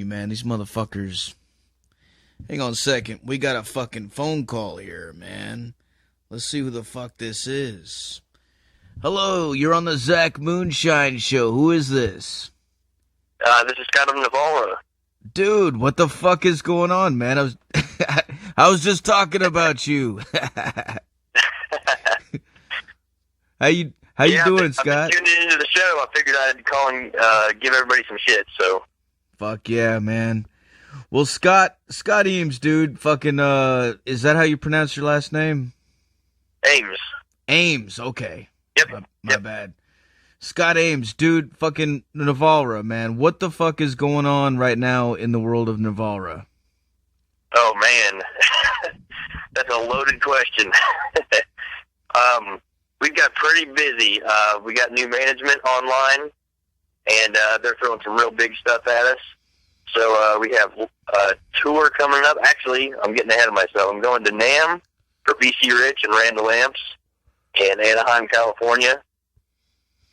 Man, these motherfuckers. Hang on a second. We got a fucking phone call here, man. Let's see who the fuck this is. Hello, you're on the Zach Moonshine Show. Who is this? This is Scott of Nevalra. Dude, what the fuck is going on, man? I was just talking about you. How you doing, Scott? I've been tuning into the show. I figured I'd call and give everybody some shit, so. Fuck yeah, man. Well, Scott Eames, dude, fucking, is that how you pronounce your last name? Eames. Ames, okay. Yep. My bad. Scott Eames, dude, fucking Nevalra, man. What the fuck is going on right now in the world of Nevalra? Oh, man. That's a loaded question. We've got pretty busy. We got new management online, and they're throwing some real big stuff at us. So we have a tour coming up. Actually, I'm getting ahead of myself. I'm going to NAMM for BC Rich and Randall Amps in Anaheim, California.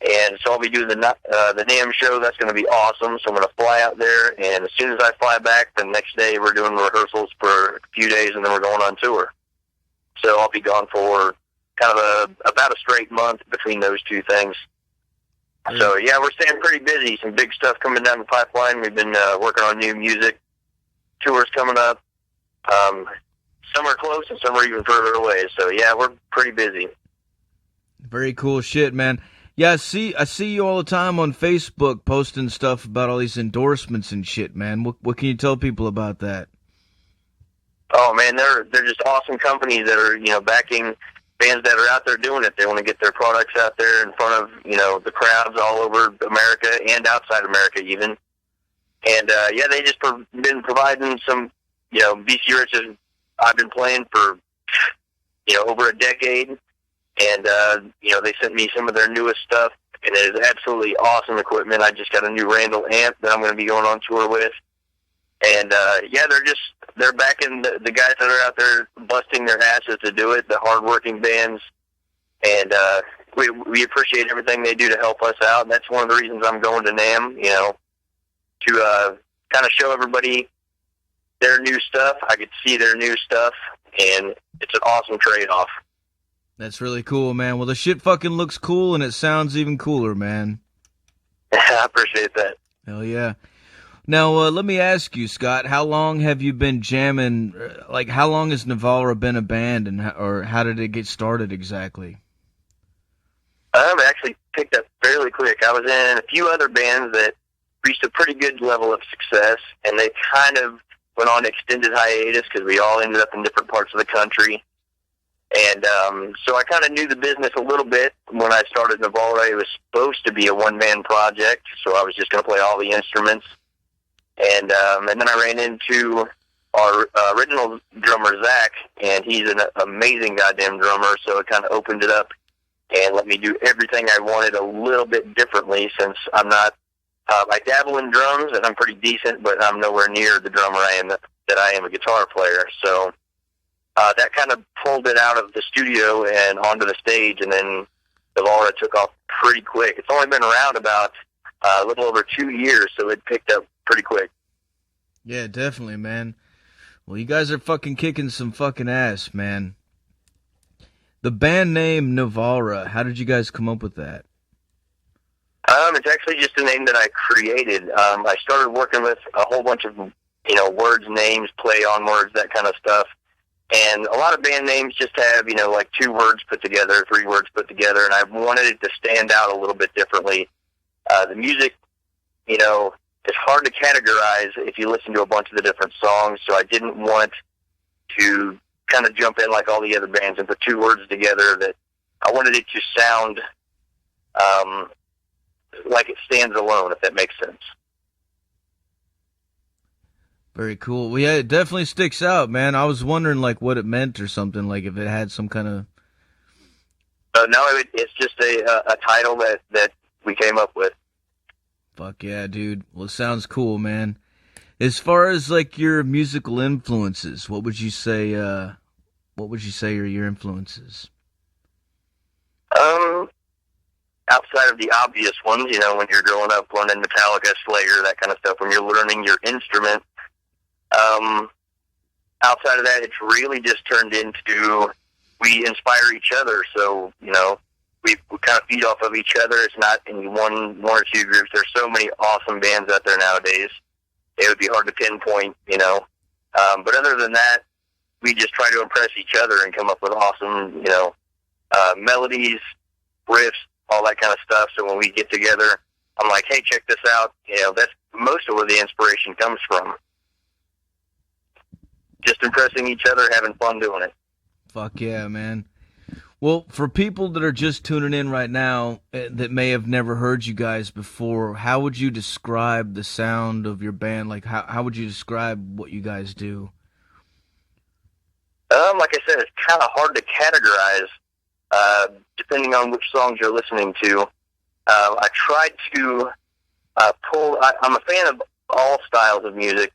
And so I'll be doing the NAMM show. That's going to be awesome. So I'm going to fly out there, and as soon as I fly back, the next day we're doing rehearsals for a few days, and then we're going on tour. So I'll be gone for kind of about a straight month between those two things. So, yeah, we're staying pretty busy. Some big stuff coming down the pipeline. We've been working on new music. Tours coming up. Some are close and some are even further away. So, yeah, we're pretty busy. Very cool shit, man. Yeah, I see you all the time on Facebook posting stuff about all these endorsements and shit, man. What can you tell people about that? Oh, man, they're just awesome companies that are, backing bands that are out there doing it. They want to get their products out there in front of, the crowds all over America and outside America even. And, they just been providing some, BC Rich's I've been playing for, over a decade. And, they sent me some of their newest stuff, and it is absolutely awesome equipment. I just got a new Randall amp that I'm going to be going on tour with. And, they're backing the guys that are out there busting their asses to do it, the hard-working bands. And we appreciate everything they do to help us out. And that's one of the reasons I'm going to NAMM, to kind of show everybody their new stuff. I could see their new stuff, and it's an awesome trade-off. That's really cool, man. Well, the shit fucking looks cool, and it sounds even cooler, man. I appreciate that. Hell yeah. Now, let me ask you, Scott, how long have you been jamming? Like, how long has Nevalra been a band, or how did it get started exactly? I've actually picked up fairly quick. I was in a few other bands that reached a pretty good level of success, and they kind of went on extended hiatus because we all ended up in different parts of the country. And so I kind of knew the business a little bit when I started Nevalra. It was supposed to be a one-man project, so I was just going to play all the instruments. And then I ran into our original drummer, Zach, and he's an amazing goddamn drummer, so it kind of opened it up and let me do everything I wanted a little bit differently, since I'm not, I dabble in drums, and I'm pretty decent, but I'm nowhere near the drummer that I am a guitar player. So that kind of pulled it out of the studio and onto the stage, and then Nevalra took off pretty quick. It's only been around about a little over 2 years, so it picked up pretty quick. Yeah, definitely, man. Well, you guys are fucking kicking some fucking ass, man. The band name Nevalra, how did you guys come up with that? It's actually just a name that I created. I started working with a whole bunch of, words, names, play on words, that kind of stuff. And a lot of band names just have, like 2 words put together, 3 words put together, and I wanted it to stand out a little bit differently. The music, it's hard to categorize if you listen to a bunch of the different songs, so I didn't want to kind of jump in like all the other bands and put 2 words together. That I wanted it to sound like it stands alone, if that makes sense. Very cool. Well, yeah, it definitely sticks out, man. I was wondering, like, what it meant or something, like if it had some kind of... No, it's just a title that we came up with. Fuck yeah, dude. Well, it sounds cool, man. As far as, like, your musical influences, what would you say are your influences? outside of the obvious ones, you know, when you're growing up learning Metallica, Slayer, that kind of stuff, when you're learning your instrument, outside of that, it's really just turned into we inspire each other. So, you know, we kind of feed off of each other. It's not in one or two groups. There's so many awesome bands out there nowadays. It would be hard to pinpoint, you know. But other than that, we just try to impress each other and come up with awesome, you know, melodies, riffs, all that kind of stuff. So when we get together, I'm like, hey, check this out. You know, that's most of where the inspiration comes from. Just impressing each other, having fun doing it. Fuck yeah, man. Well, for people that are just tuning in right now that may have never heard you guys before, how would you describe the sound of your band? Like, how would you describe what you guys do? Like I said, it's kind of hard to categorize, depending on which songs you're listening to. I tried to I'm a fan of all styles of music,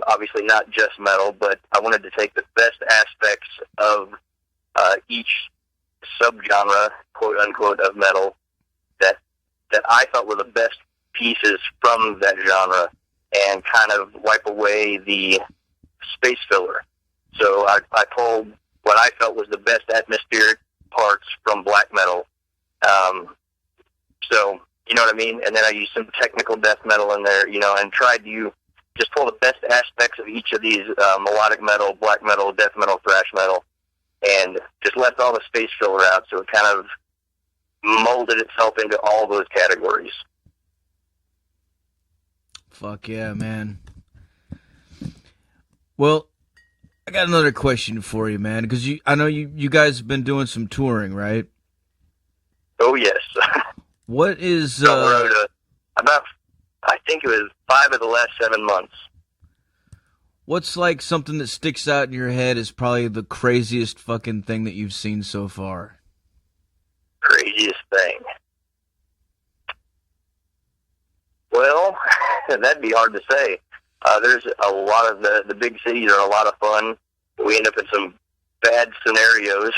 obviously not just metal, but I wanted to take the best aspects of each subgenre, quote unquote, of metal that I thought were the best pieces from that genre and kind of wipe away the space filler. So I pulled what I felt was the best atmospheric parts from black metal. So, you know what I mean? And then I used some technical death metal in there, you know, and tried to just pull the best aspects of each of these melodic metal, black metal, death metal, thrash metal, and just left all the space filler out, so it kind of molded itself into all those categories. Fuck yeah, man. Well, I got another question for you, man, because I know you guys have been doing some touring, right? Oh, yes. What is... about, I think it was 5 of the last 7 months. What's like something that sticks out in your head is probably the craziest fucking thing that you've seen so far? Craziest thing? Well, that'd be hard to say. There's a lot of the big cities are a lot of fun. We end up in some bad scenarios,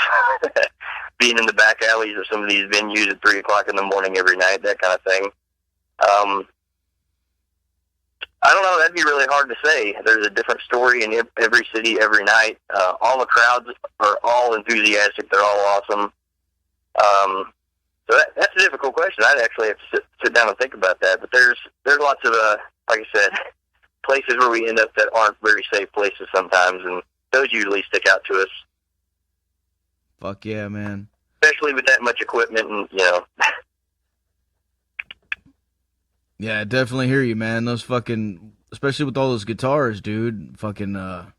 being in the back alleys of some of these venues at 3 o'clock in the morning every night, that kind of thing. I don't know. That'd be really hard to say. There's a different story in every city every night. All the crowds are all enthusiastic. They're all awesome. So that's a difficult question. I'd actually have to sit down and think about that. But there's lots of, like I said, places where we end up that aren't very safe places sometimes, and those usually stick out to us. Fuck yeah, man. Especially with that much equipment and, you know. Yeah, I definitely hear you, man. Those fucking, especially with all those guitars, dude. Fucking, and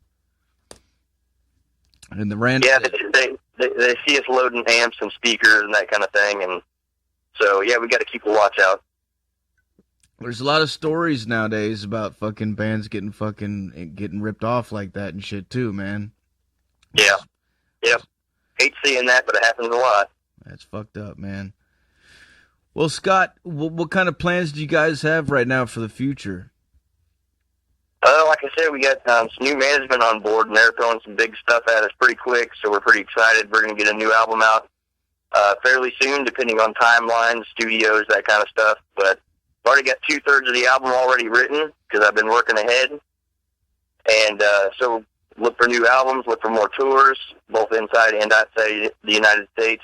the random. Yeah, they see us loading amps and speakers and that kind of thing, and so yeah, we got to keep a watch out. There's a lot of stories nowadays about fucking bands getting ripped off like that and shit too, man. Yeah, yep. Hate seeing that, but it happens a lot. That's fucked up, man. Well, Scott, what kind of plans do you guys have right now for the future? Like I said, we got some new management on board, and they're throwing some big stuff at us pretty quick, so we're pretty excited. We're going to get a new album out fairly soon, depending on timelines, studios, that kind of stuff. But I've already got 2/3 of the album already written, because I've been working ahead. And so look for new albums, look for more tours, both inside and outside the United States,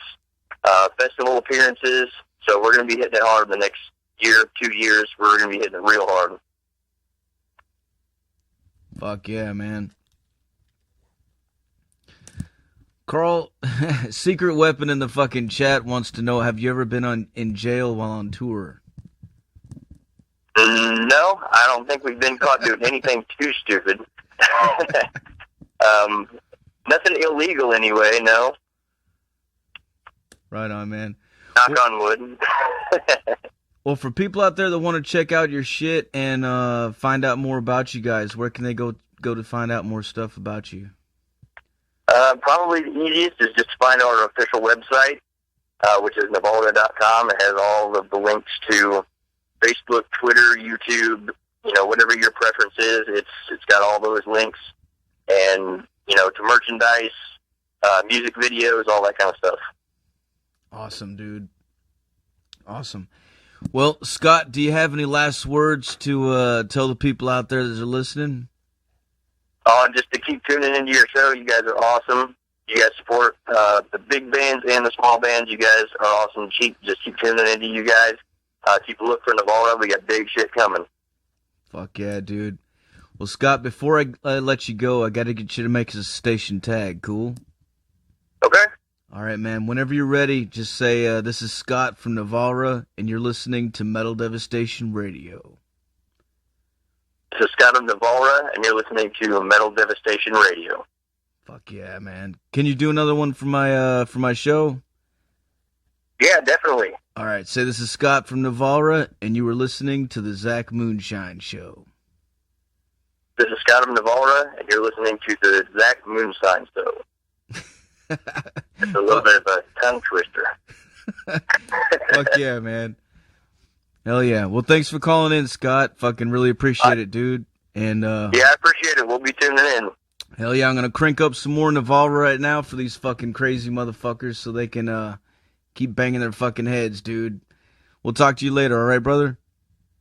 festival appearances. So we're going to be hitting it hard the next year, 2 years. We're going to be hitting it real hard. Fuck yeah, man. Carl, Secret Weapon in the fucking chat wants to know, have you ever been in jail while on tour? No, I don't think we've been caught doing anything too stupid. Nothing illegal anyway, no. Right on, man. Knock on wood. Well, for people out there that want to check out your shit and find out more about you guys, where can they go to find out more stuff about you? Probably the easiest is just to find our official website, which is Nevalra.com. It has all of the links to Facebook, Twitter, YouTube, you know, whatever your preference is. It's got all those links, and you know, to merchandise, music videos, all that kind of stuff. Awesome, dude. Awesome. Well, Scott, do you have any last words to tell the people out there that are listening? Oh, just to keep tuning into your show. You guys are awesome. You guys support the big bands and the small bands. You guys are awesome. Just keep tuning into you guys. Keep a look for Nevalra. We got big shit coming. Fuck yeah, dude. Well, Scott, before I let you go, I got to get you to make us a station tag, cool? Okay. All right, man. Whenever you're ready, just say, this is Scott from Nevalra, and you're listening to Metal Devastation Radio. This is Scott of Nevalra, and you're listening to Metal Devastation Radio. Fuck yeah, man. Can you do another one for my show? Yeah, definitely. All right, say this is Scott from Nevalra, and you were listening to the Zach Moonshine Show. This is Scott of Nevalra, and you're listening to the Zach Moonshine Show. It's a little bit of a tongue twister. Fuck yeah, man. Hell yeah. Well, thanks for calling in, Scott. Fucking really appreciate it, dude. And yeah, I appreciate it. We'll be tuning in. Hell yeah, I'm gonna crank up some more Nevalra right now for these fucking crazy motherfuckers so they can keep banging their fucking heads, dude. We'll talk to you later, all right, brother?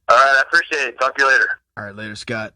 All right, I appreciate it. Talk to you later. All right, later, Scott.